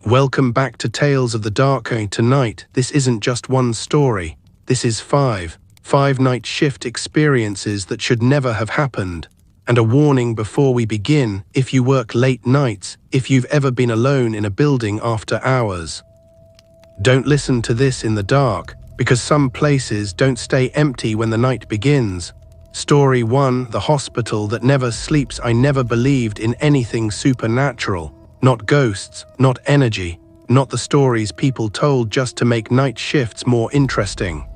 Welcome back to Tales of the Dark. Tonight, this isn't just one story. This is five night shift experiences that should never have happened. And a warning before we begin: if you work late nights, if you've ever been alone in a building after hours, don't listen to this in the dark, because some places don't stay empty when the night begins. Story 1: The hospital that never sleeps. I never believed in anything supernatural. Not ghosts, not energy, not the stories people told just to make night shifts more interesting.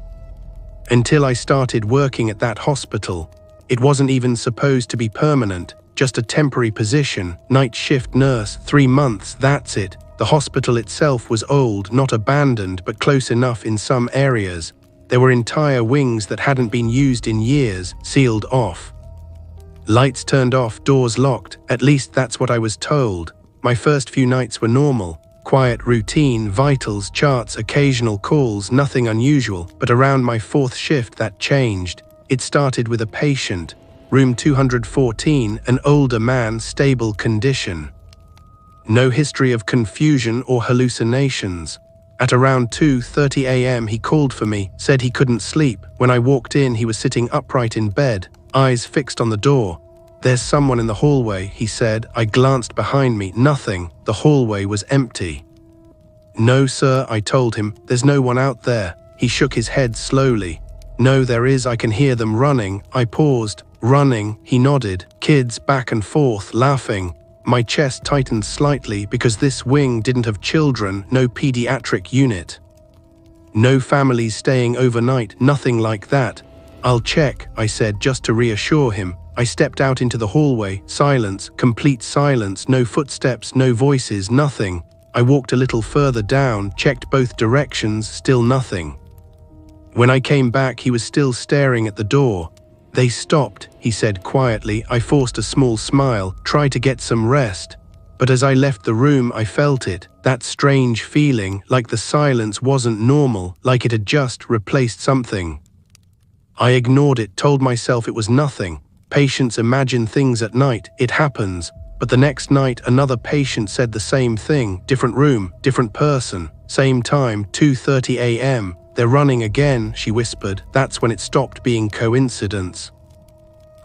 Until I started working at that hospital. It wasn't even supposed to be permanent, just a temporary position, night shift nurse, 3 months, that's it. The hospital itself was old, not abandoned, but close enough in some areas. There were entire wings that hadn't been used in years, sealed off. Lights turned off, doors locked, at least that's what I was told. My first few nights were normal. Quiet routine, vitals, charts, occasional calls, nothing unusual. But around my 4th shift that changed. It started with a patient. Room 214, an older man, stable condition. No history of confusion or hallucinations. At around 2:30 a.m. he called for me, said he couldn't sleep. When I walked in, he was sitting upright in bed, eyes fixed on the door. "There's someone in the hallway," he said. I glanced behind me, nothing. The hallway was empty. "No, sir," I told him. "There's no one out there." He shook his head slowly. "No, there is. I can hear them running." I paused. "Running?" He nodded. "Kids back and forth, laughing." My chest tightened slightly because this wing didn't have children, no pediatric unit. No families staying overnight, nothing like that. "I'll check," I said just to reassure him. I stepped out into the hallway, silence, complete silence, no footsteps, no voices, nothing. I walked a little further down, checked both directions, still nothing. When I came back, he was still staring at the door. "They stopped," he said quietly. I forced a small smile, tried to get some rest. But as I left the room, I felt it, that strange feeling, like the silence wasn't normal, like it had just replaced something. I ignored it, told myself it was nothing. Patients imagine things at night, it happens. But the next night, another patient said the same thing, different room, different person, same time, 2:30 a.m. "They're running again," she whispered. That's when it stopped being coincidence.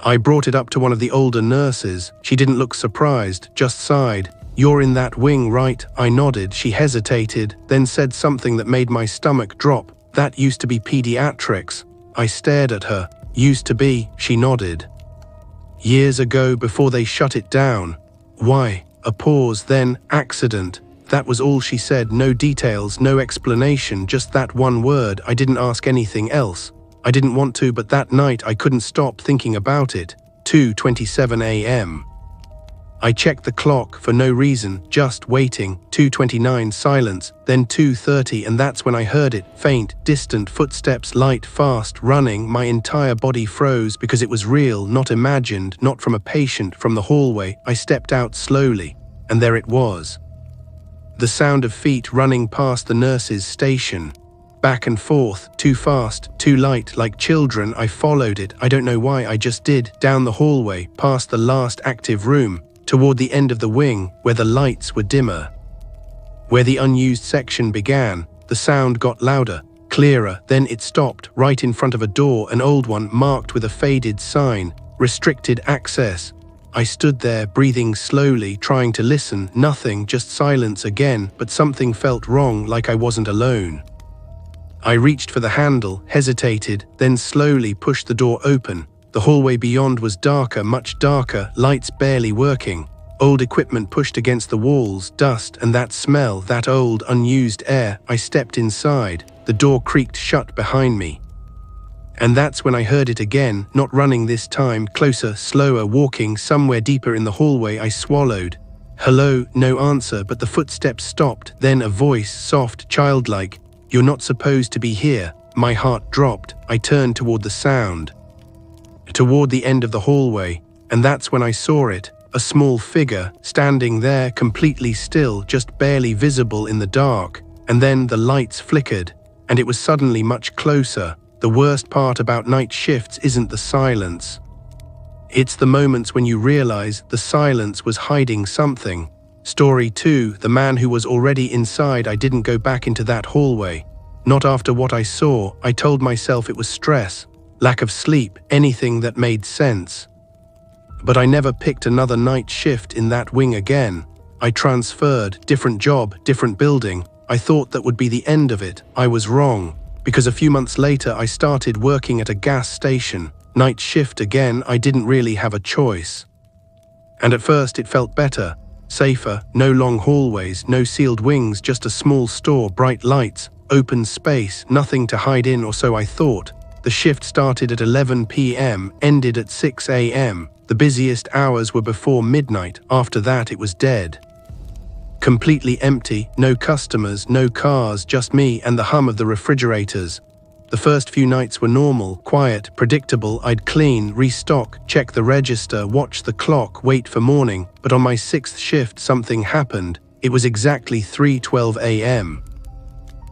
I brought it up to one of the older nurses. She didn't look surprised, just sighed. "You're in that wing, right?" I nodded. She hesitated, then said something that made my stomach drop. "That used to be pediatrics." I stared at her. "Used to be," she nodded. "Years ago, before they shut it down." "Why?" A pause, then, "Accident." That was all she said, no details, no explanation, just that one word. I didn't ask anything else. I didn't want to, but that night I couldn't stop thinking about it. 2:27 a.m. I checked the clock for no reason, just waiting. 2:29 silence, then 2:30, and that's when I heard it. Faint, distant footsteps, light, fast, running. My entire body froze because it was real, not imagined, not from a patient, from the hallway. I stepped out slowly, and there it was. The sound of feet running past the nurse's station. Back and forth, too fast, too light, like children. I followed it, I don't know why, I just did. Down the hallway, past the last active room, toward the end of the wing, where the lights were dimmer. Where the unused section began, the sound got louder, clearer, then it stopped, right in front of a door, an old one marked with a faded sign, "Restricted access." I stood there, breathing slowly, trying to listen, nothing, just silence again, but something felt wrong, like I wasn't alone. I reached for the handle, hesitated, then slowly pushed the door open. The hallway beyond was darker, much darker, lights barely working. Old equipment pushed against the walls, dust, and that smell, that old, unused air. I stepped inside. The door creaked shut behind me. And that's when I heard it again, not running this time, closer, slower, walking, somewhere deeper in the hallway. I swallowed. "Hello," no answer, but the footsteps stopped, then a voice, soft, childlike. "You're not supposed to be here." My heart dropped. I turned toward the sound. Toward the end of the hallway, and that's when I saw it, a small figure, standing there completely still, just barely visible in the dark, and then the lights flickered, and it was suddenly much closer. The worst part about night shifts isn't the silence. It's the moments when you realize the silence was hiding something. Story 2, the man who was already inside. I didn't go back into that hallway. Not after what I saw. I told myself it was stress, lack of sleep, anything that made sense. But I never picked another night shift in that wing again. I transferred, different job, different building. I thought that would be the end of it. I was wrong, because a few months later I started working at a gas station. Night shift again. I didn't really have a choice. And at first it felt better, safer, no long hallways, no sealed wings, just a small store, bright lights, open space, nothing to hide in, or so I thought. The shift started at 11 p.m, ended at 6 a.m. The busiest hours were before midnight. After that it was dead. Completely empty, no customers, no cars, just me and the hum of the refrigerators. The first few nights were normal, quiet, predictable. I'd clean, restock, check the register, watch the clock, wait for morning. But on my 6th shift something happened. It was exactly 3:12 a.m.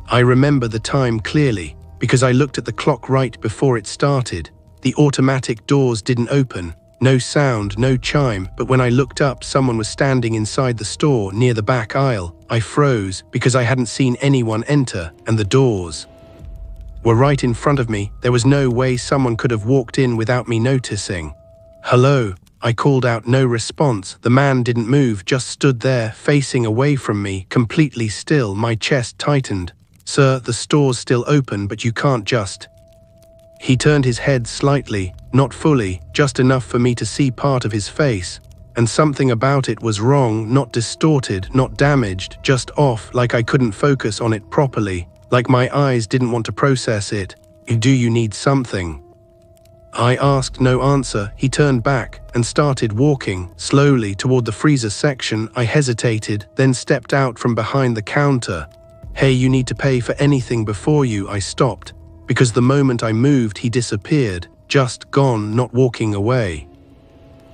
I remember the time clearly, because I looked at the clock right before it started. The automatic doors didn't open. No sound, no chime, but when I looked up, someone was standing inside the store near the back aisle. I froze because I hadn't seen anyone enter, and the doors were right in front of me. There was no way someone could have walked in without me noticing. "Hello," I called out. No response. The man didn't move, just stood there, facing away from me, completely still. My chest tightened. "Sir, the store's still open, but you can't just..." He turned his head slightly, not fully, just enough for me to see part of his face. And something about it was wrong, not distorted, not damaged, just off, like I couldn't focus on it properly, like my eyes didn't want to process it. "Do you need something?" I asked. No answer. He turned back and started walking slowly toward the freezer section. I hesitated, then stepped out from behind the counter. "Hey, you need to pay for anything before you..." I stopped, because the moment I moved he disappeared, just gone, not walking away.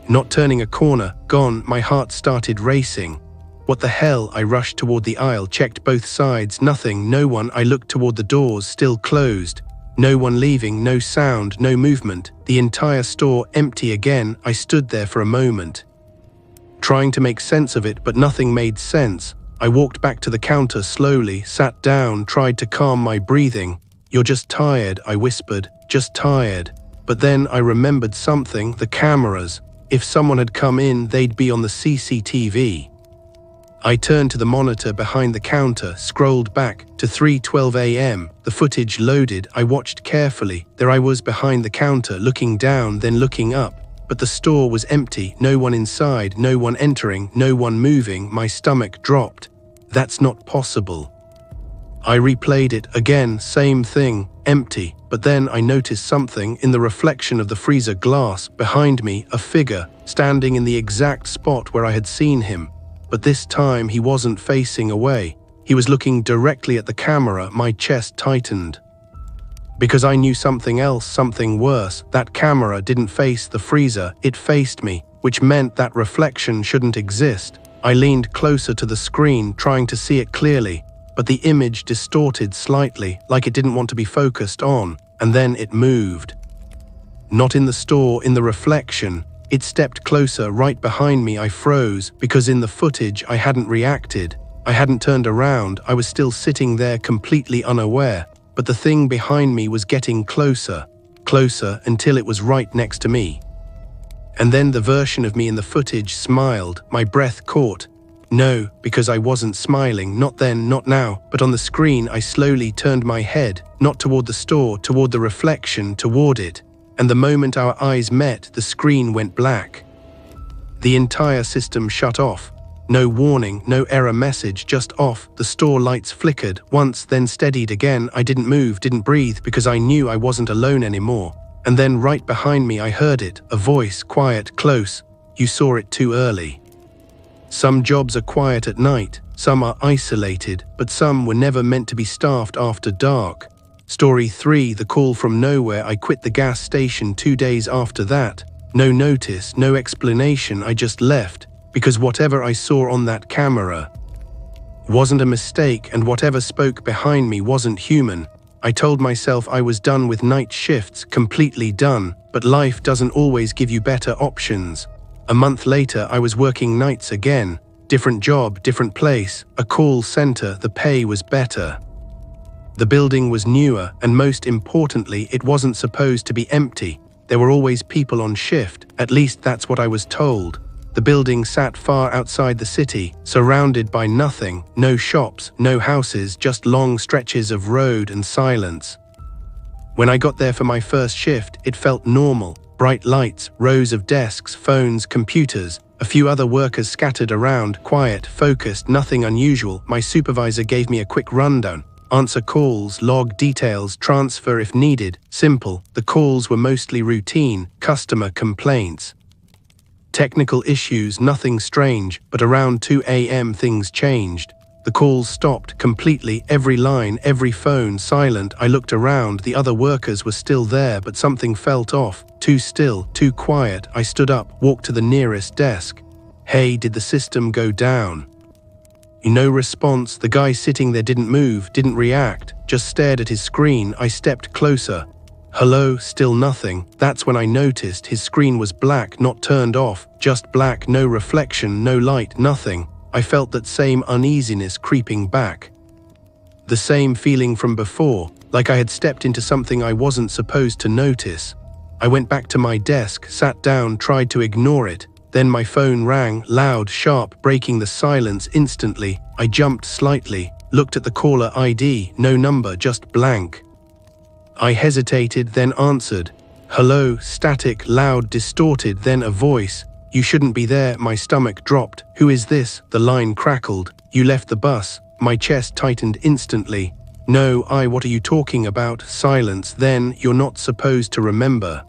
Not turning a corner, gone. My heart started racing. What the hell? I rushed toward the aisle, checked both sides, nothing, no one. I looked toward the doors, still closed. No one leaving, no sound, no movement. The entire store empty again. I stood there for a moment, trying to make sense of it, but nothing made sense. I walked back to the counter slowly, sat down, tried to calm my breathing. "You're just tired," I whispered, "just tired." But then I remembered something, the cameras. If someone had come in, they'd be on the CCTV. I turned to the monitor behind the counter, scrolled back to 3:12 a.m. The footage loaded. I watched carefully. There I was behind the counter, looking down, then looking up. But the store was empty, no one inside, no one entering, no one moving. My stomach dropped. That's not possible. I replayed it again, same thing, empty. But then I noticed something in the reflection of the freezer glass behind me, a figure standing in the exact spot where I had seen him. But this time he wasn't facing away. He was looking directly at the camera. My chest tightened, because I knew something else, something worse. That camera didn't face the freezer, it faced me, which meant that reflection shouldn't exist. I leaned closer to the screen, trying to see it clearly, but the image distorted slightly, like it didn't want to be focused on, and then it moved. Not in the store, in the reflection. It stepped closer, right behind me. I froze, because in the footage I hadn't reacted. I hadn't turned around. I was still sitting there completely unaware, but the thing behind me was getting closer, closer, until it was right next to me. And then the version of me in the footage smiled. My breath caught. No, because I wasn't smiling, not then, not now, but on the screen I slowly turned my head, not toward the store, toward the reflection, toward it. And the moment our eyes met, the screen went black. The entire system shut off. No warning, no error message, just off. The store lights flickered once, then steadied again. I didn't move, didn't breathe, because I knew I wasn't alone anymore. And then right behind me I heard it, a voice, quiet, close. "You saw it too early." Some jobs are quiet at night, some are isolated, but some were never meant to be staffed after dark. Story 3, the call from nowhere. I quit the gas station 2 days after that. No notice, no explanation, I just left, because whatever I saw on that camera wasn't a mistake, and whatever spoke behind me wasn't human. I told myself I was done with night shifts, completely done, but life doesn't always give you better options. A month later I was working nights again, Different job, different place, a call center, the pay was better. The building was newer, and most importantly, it wasn't supposed to be empty. There were always people on shift, at least that's what I was told. The building sat far outside the city, surrounded by nothing, no shops, no houses, just long stretches of road and silence. When I got there for my first shift, it felt normal. Bright lights, rows of desks, phones, computers, a few other workers scattered around, quiet, focused, nothing unusual. My supervisor gave me a quick rundown. Answer calls, log details, transfer if needed. Simple. The calls were mostly routine, customer complaints. Technical issues, nothing strange, but around 2 a.m. things changed. The calls stopped completely, every line, every phone silent. I looked around, the other workers were still there, but something felt off. Too still, too quiet. I stood up, walked to the nearest desk. Hey, did the system go down? No response. The guy sitting there didn't move, didn't react, just stared at his screen. I stepped closer. Hello, still nothing. That's when I noticed his screen was black, not turned off, just black, no reflection, no light, nothing. I felt that same uneasiness creeping back. The same feeling from before, like I had stepped into something I wasn't supposed to notice. I went back to my desk, sat down, tried to ignore it. Then my phone rang, loud, sharp, breaking the silence instantly. I jumped slightly, looked at the caller ID, no number, just blank. I hesitated, then answered. Hello, static, loud, distorted, then a voice. You shouldn't be there. My stomach dropped. Who is this? The line crackled. You left the bus. My chest tightened instantly. No, what are you talking about? Silence. Then, you're not supposed to remember.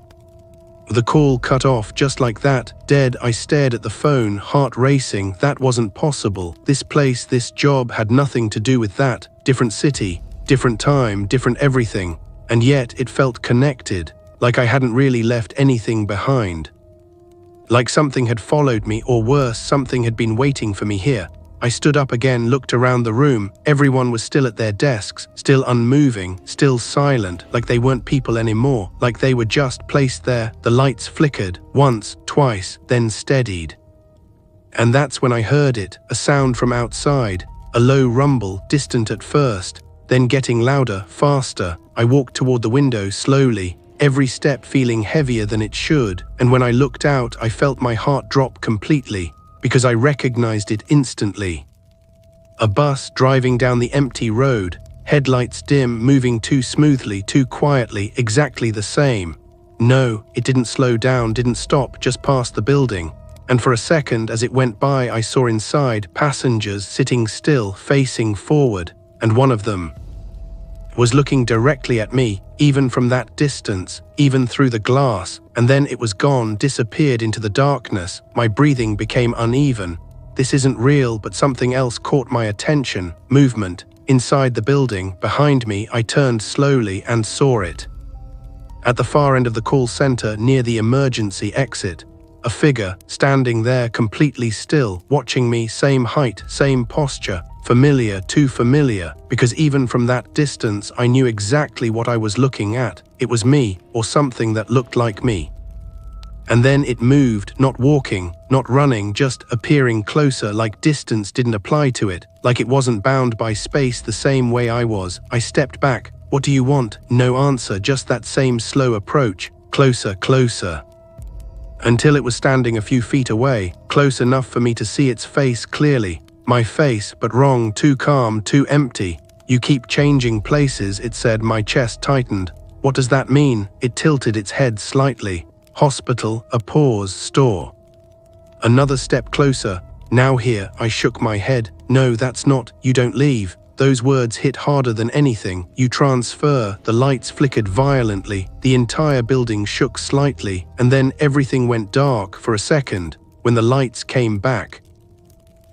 The call cut off just like that, dead. I stared at the phone, heart racing. That wasn't possible. This place, this job had nothing to do with that. Different city, different time, different everything. And yet, it felt connected, like I hadn't really left anything behind. Like something had followed me, or worse, something had been waiting for me here. I stood up again, looked around the room. Everyone was still at their desks, still unmoving, still silent, like they weren't people anymore, like they were just placed there. The lights flickered, once, twice, then steadied. And that's when I heard it, a sound from outside, a low rumble, distant at first, then getting louder, faster. I walked toward the window slowly, every step feeling heavier than it should, and when I looked out, I felt my heart drop completely, because I recognized it instantly. A bus driving down the empty road, headlights dim, moving too smoothly, too quietly, exactly the same. No, it didn't slow down, didn't stop, just past the building. And for a second, as it went by, I saw inside passengers sitting still, facing forward, and one of them was looking directly at me, even from that distance, even through the glass, and then it was gone, disappeared into the darkness. My breathing became uneven. This isn't real, but something else caught my attention. Movement. Inside the building, behind me, I turned slowly and saw it. At the far end of the call center, near the emergency exit, a figure, standing there completely still, watching me, same height, same posture. Familiar, too familiar, because even from that distance I knew exactly what I was looking at. It was me, or something that looked like me. And then it moved, not walking, not running, just appearing closer, like distance didn't apply to it, like it wasn't bound by space the same way I was. I stepped back. What do you want? No answer, just that same slow approach. Closer, closer. Until it was standing a few feet away, close enough for me to see its face clearly. My face, but wrong, too calm, too empty. You keep changing places, it said. My chest tightened. What does that mean? It tilted its head slightly. Hospital, a pause, store. Another step closer. Now here, I shook my head. No, that's not. You don't leave. Those words hit harder than anything. You transfer. The lights flickered violently. The entire building shook slightly, and then everything went dark for a second, when the lights came back.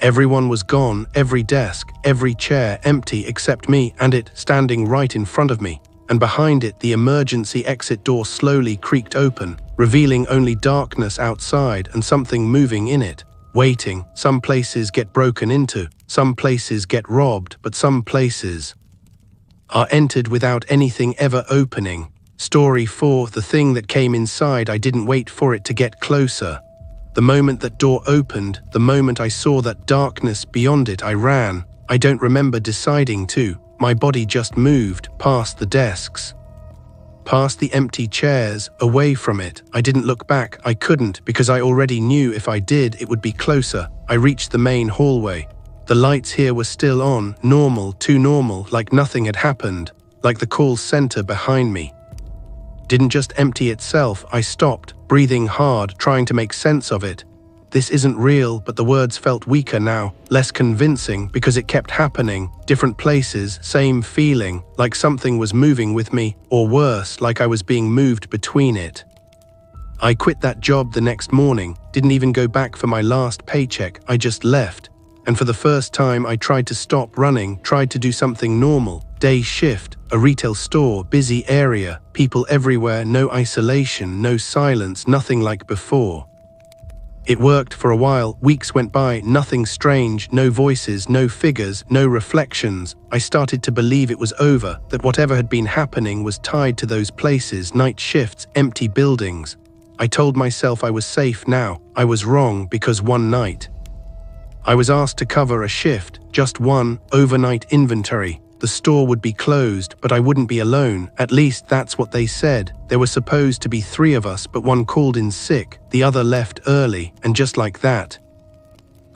Everyone was gone, every desk, every chair empty except me and it standing right in front of me. And behind it, the emergency exit door slowly creaked open, revealing only darkness outside and something moving in it, waiting. Some places get broken into, some places get robbed, but some places are entered without anything ever opening. Story 4, the thing that came inside, I didn't wait for it to get closer. The moment that door opened, the moment I saw that darkness beyond it, I ran. I don't remember deciding to. My body just moved past the desks, past the empty chairs, away from it. I didn't look back. I couldn't, because I already knew if I did, it would be closer. I reached the main hallway. The lights here were still on, normal, too normal, like nothing had happened, like the call center behind me didn't just empty itself. I stopped, breathing hard, trying to make sense of it. This isn't real, but the words felt weaker now, less convincing, because it kept happening. Different places, same feeling, like something was moving with me, or worse, like I was being moved between it. I quit that job the next morning, didn't even go back for my last paycheck. I just left. And for the first time, I tried to stop running, tried to do something normal. Day shift, a retail store, busy area, people everywhere, no isolation, no silence, nothing like before. It worked for a while. Weeks went by, nothing strange, no voices, no figures, no reflections. I started to believe it was over, that whatever had been happening was tied to those places, night shifts, empty buildings. I told myself I was safe now. I was wrong, because one night I was asked to cover a shift, just one, overnight inventory. The store would be closed, but I wouldn't be alone. At least that's what they said. There were supposed to be 3 of us, but one called in sick, the other left early, and just like that,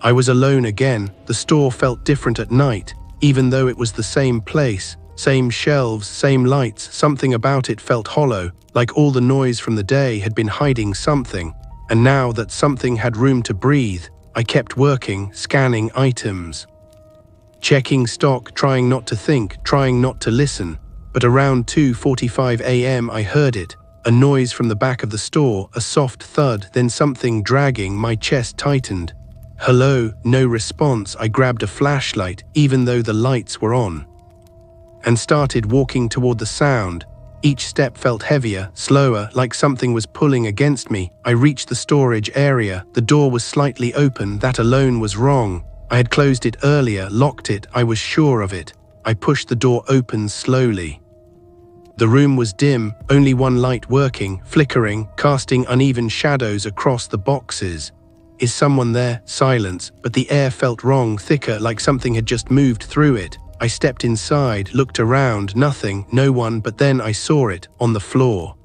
I was alone again. The store felt different at night, even though it was the same place, same shelves, same lights. Something about it felt hollow, like all the noise from the day had been hiding something. And now that something had room to breathe, I kept working, scanning items, checking stock, trying not to think, trying not to listen. But around 2:45 a.m. I heard it, a noise from the back of the store, a soft thud, then something dragging. My chest tightened. Hello, no response. I grabbed a flashlight, even though the lights were on, and started walking toward the sound. Each step felt heavier, slower, like something was pulling against me. I reached the storage area. The door was slightly open. That alone was wrong. I had closed it earlier, locked it. I was sure of it. I pushed the door open slowly. The room was dim, only one light working, flickering, casting uneven shadows across the boxes. Is someone there? Silence, but the air felt wrong, thicker, like something had just moved through it. I stepped inside, looked around, nothing, no one, but then I saw it, on the floor.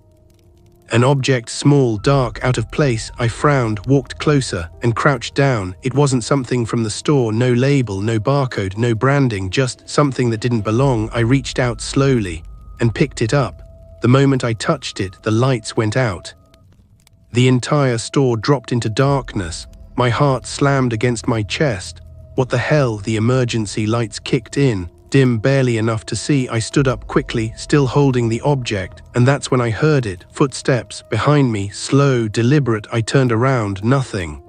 An object, small, dark, out of place. I frowned, walked closer, and crouched down. It wasn't something from the store, no label, no barcode, no branding, just something that didn't belong. I reached out slowly and picked it up. The moment I touched it, the lights went out. The entire store dropped into darkness. My heart slammed against my chest. What the hell? The emergency lights kicked in, dim, barely enough to see. I stood up quickly, still holding the object, and that's when I heard it. Footsteps behind me, slow, deliberate. I turned around, nothing.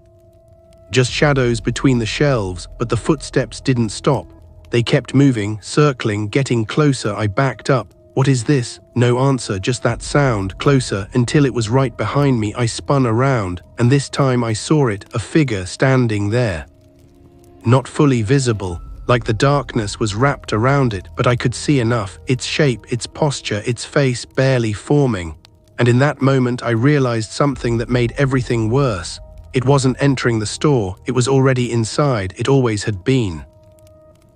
Just shadows between the shelves, but the footsteps didn't stop. They kept moving, circling, getting closer. I backed up. What is this? No answer, just that sound, closer, until it was right behind me. I spun around, and this time I saw it, a figure standing there. Not fully visible, like the darkness was wrapped around it, but I could see enough, its shape, its posture, its face barely forming. And in that moment I realized something that made everything worse. It wasn't entering the store, it was already inside. It always had been.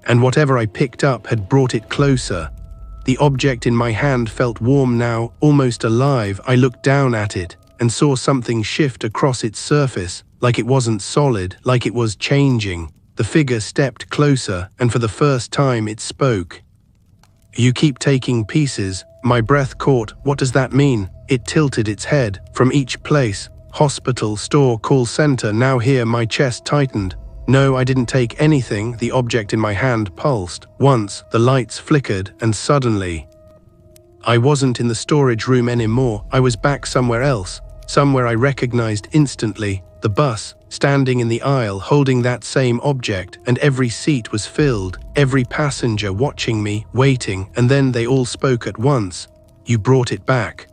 And whatever I picked up had brought it closer. The object in my hand felt warm now, almost alive. I looked down at it and saw something shift across its surface, like it wasn't solid, like it was changing. The figure stepped closer, and for the first time it spoke. You keep taking pieces. My breath caught. What does that mean? It tilted its head. From each place, hospital, store, call center, now here. My chest tightened. No, I didn't take anything. The object in my hand pulsed. Once, the lights flickered, and suddenly, I wasn't in the storage room anymore. I was back somewhere else, somewhere I recognized instantly. The bus, standing in the aisle, holding that same object, and every seat was filled, every passenger watching me, waiting, and then they all spoke at once. You brought it back.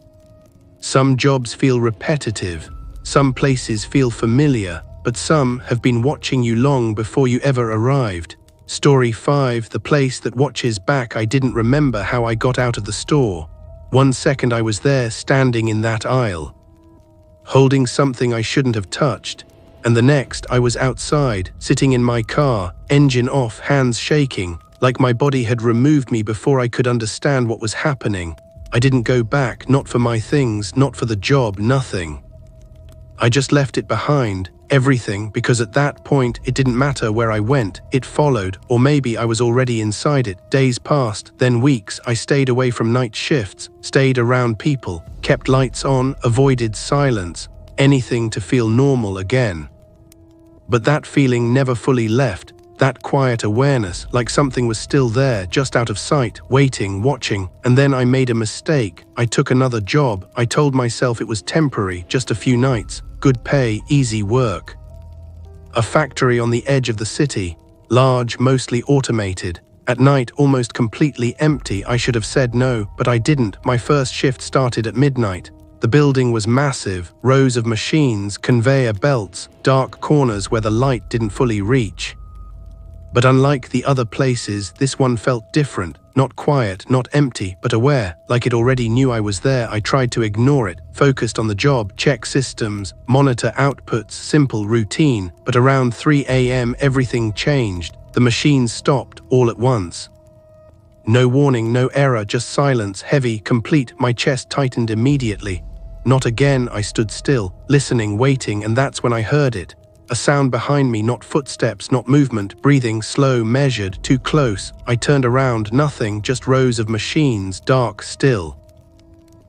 Some jobs feel repetitive, some places feel familiar, but some have been watching you long before you ever arrived. Story 5, the place that watches back. I didn't remember how I got out of the store. 1 second I was there, standing in that aisle, holding something I shouldn't have touched. And the next, I was outside, sitting in my car, engine off, hands shaking, like my body had removed me before I could understand what was happening. I didn't go back, not for my things, not for the job, nothing. I just left it behind, everything, because at that point it didn't matter where I went, it followed, or maybe I was already inside it. Days passed, then weeks. I stayed away from night shifts, stayed around people, kept lights on, avoided silence, anything to feel normal again. But that feeling never fully left, that quiet awareness, like something was still there, just out of sight, waiting, watching. And then I made a mistake. I took another job. I told myself it was temporary, just a few nights, good pay, easy work. A factory on the edge of the city, large, mostly automated. At night, almost completely empty. I should have said no, but I didn't. My first shift started at midnight. The building was massive, rows of machines, conveyor belts, dark corners where the light didn't fully reach. But unlike the other places, this one felt different, not quiet, not empty, but aware, like it already knew I was there. I tried to ignore it, focused on the job, check systems, monitor outputs, simple routine. But around 3 a.m. everything changed. The machines stopped all at once. No warning, no error, just silence, heavy, complete. My chest tightened immediately. Not again. I stood still, listening, waiting, and that's when I heard it. A sound behind me, not footsteps, not movement, breathing, slow, measured, too close. I turned around, nothing, just rows of machines, dark, still.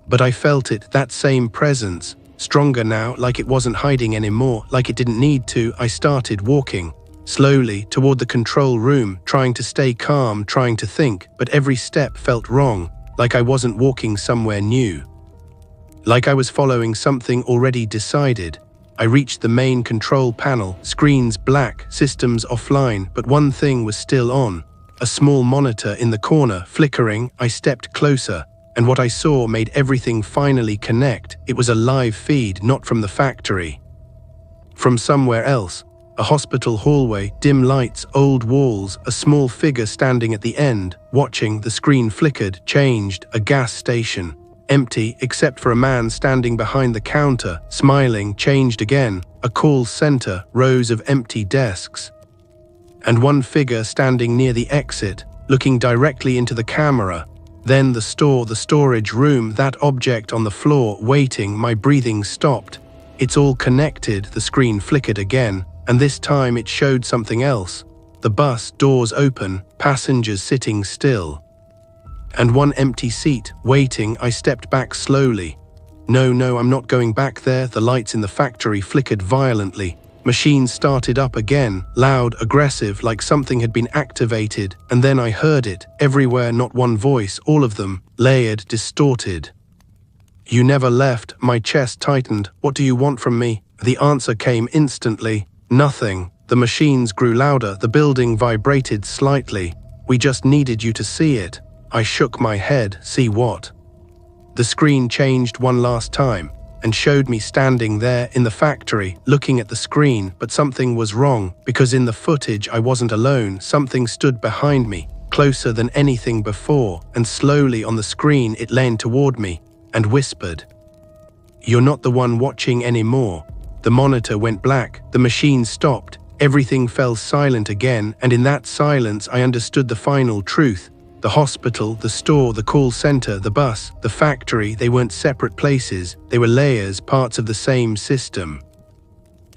But I felt it, that same presence, stronger now, like it wasn't hiding anymore, like it didn't need to. I started walking, slowly, toward the control room, trying to stay calm, trying to think, but every step felt wrong, like I wasn't walking somewhere new. Like I was following something already decided. I reached the main control panel, screens black, systems offline, but one thing was still on. A small monitor in the corner, flickering. I stepped closer, and what I saw made everything finally connect. It was a live feed, not from the factory. From somewhere else. A hospital hallway, dim lights, old walls, a small figure standing at the end, watching. The screen flickered, changed. A gas station. Empty, except for a man standing behind the counter, smiling, changed again. A call center, rows of empty desks. And one figure standing near the exit, looking directly into the camera. Then the storage room, that object on the floor, waiting. My breathing stopped. It's all connected. The screen flickered again, and this time it showed something else. The bus, doors open, passengers sitting still. And one empty seat, waiting. I stepped back slowly. No, I'm not going back there. The lights in the factory flickered violently. Machines started up again, loud, aggressive, like something had been activated. And then I heard it, everywhere, not one voice, all of them, layered, distorted. You never left. My chest tightened. What do you want from me? The answer came instantly. Nothing. The machines grew louder. The building vibrated slightly. We just needed you to see it. I shook my head. See what? The screen changed one last time and showed me standing there in the factory, looking at the screen, but something was wrong, because in the footage I wasn't alone. Something stood behind me, closer than anything before, and slowly on the screen it leaned toward me and whispered, "You're not the one watching anymore." The monitor went black, the machine stopped, everything fell silent again, and in that silence I understood the final truth. The hospital, the store, the call center, the bus, the factory, they weren't separate places. They were layers, parts of the same system.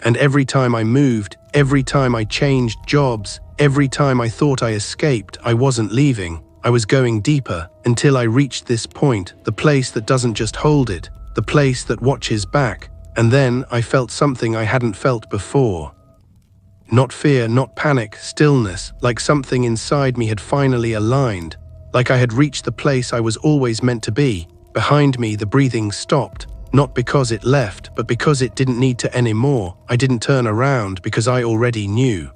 And every time I moved, every time I changed jobs, every time I thought I escaped, I wasn't leaving. I was going deeper, until I reached this point, the place that doesn't just hold it, the place that watches back. And then I felt something I hadn't felt before. Not fear, not panic, stillness, like something inside me had finally aligned, like I had reached the place I was always meant to be. Behind me, the breathing stopped, not because it left, but because it didn't need to anymore. I didn't turn around because I already knew.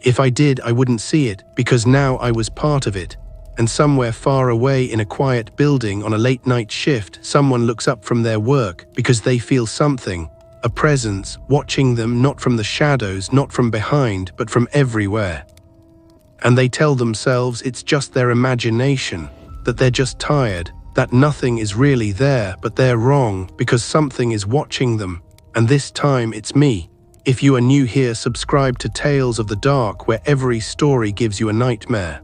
If I did, I wouldn't see it, because now I was part of it. And somewhere far away in a quiet building on a late-night shift, someone looks up from their work because they feel something. A presence, watching them, not from the shadows, not from behind, but from everywhere. And they tell themselves it's just their imagination, that they're just tired, that nothing is really there, but they're wrong, because something is watching them. And this time it's me. If you are new here, subscribe to Tales of the Dark, where every story gives you a nightmare.